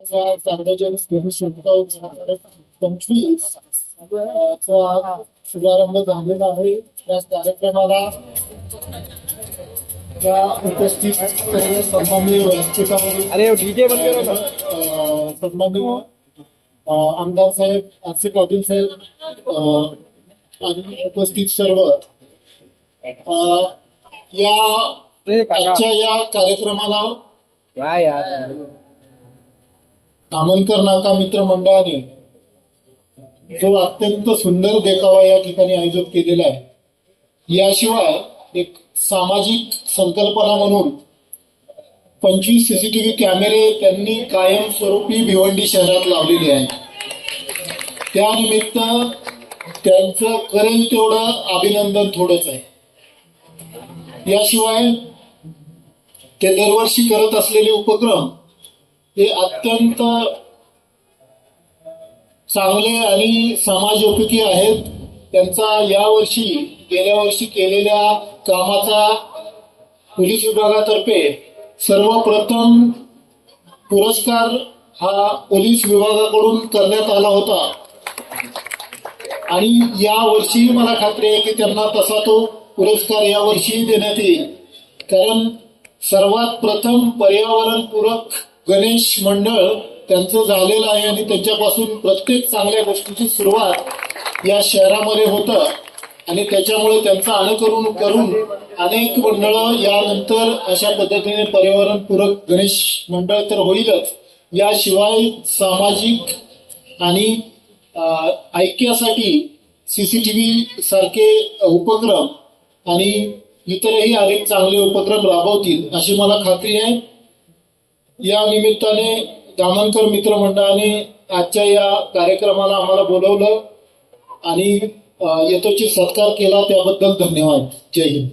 सार्वजनिक पंचवीस शुभारंभ झालेला आहे. या कार्यक्रमाला या उपस्थित सर्व सन्माननीय व्यासपीठावरील सन्माननीय आमदार साहेब, आरसी पाटील साहेब आणि उपस्थित सर्व या आजच्या या कार्यक्रमाला आमनकर नाका मित्र मंडळाने जो अत्यंत सुंदर देखावा या ठिकाणी आयोजित केलेला आहे, याशिवाय एक सामाजिक संकल्पना म्हणून 25 सीसीटीव्ही कॅमेरे त्यांनी कायमस्वरूपी भिवंडी शहरात लावलेले आहेत. त्यानिमित्त त्यांचं करेल तेवढं अभिनंदन थोडंच आहे. याशिवाय ते दरवर्षी करत असलेले उपक्रम हे अत्यंत चांगले आणि समाजोपयोगी आहेत. त्यांचा यावर्षी गेल्या वर्षी केलेल्या कामाचा पोलीस विभागातर्फे सर्वप्रथम पुरस्कार हा पोलीस विभागाकडून करण्यात आला होता आणि या वर्षी मला खात्री आहे की त्यांना तसा तो पुरस्कार यावर्षी देण्यात येईल. कारण सर्वात प्रथम पर्यावरणपूरक गणेश मंडळ त्यांचं झालेलं आहे आणि त्यांच्यापासून प्रत्येक चांगल्या गोष्टीची सुरुवात या शहरामध्ये होतं आणि त्याच्यामुळे त्यांचं अनुकरण करून अनेक मंडळं यानंतर अशा पद्धतीने पर्यावरणपूरक गणेश मंडळ तर होईलच, याशिवाय सामाजिक आणि ऐक्यासाठी सीसीटीव्ही सारखे उपक्रम आणि इतरही अनेक चांगले उपक्रम राबवतील अशी मला खात्री आहे. या निमित्ताने दामनकर मित्र मंडळाने आजच्या या कार्यक्रमाला आम्हाला बोलवलं आणि यथोचित सत्कार केला, त्याबद्दल धन्यवाद. जय हिंद.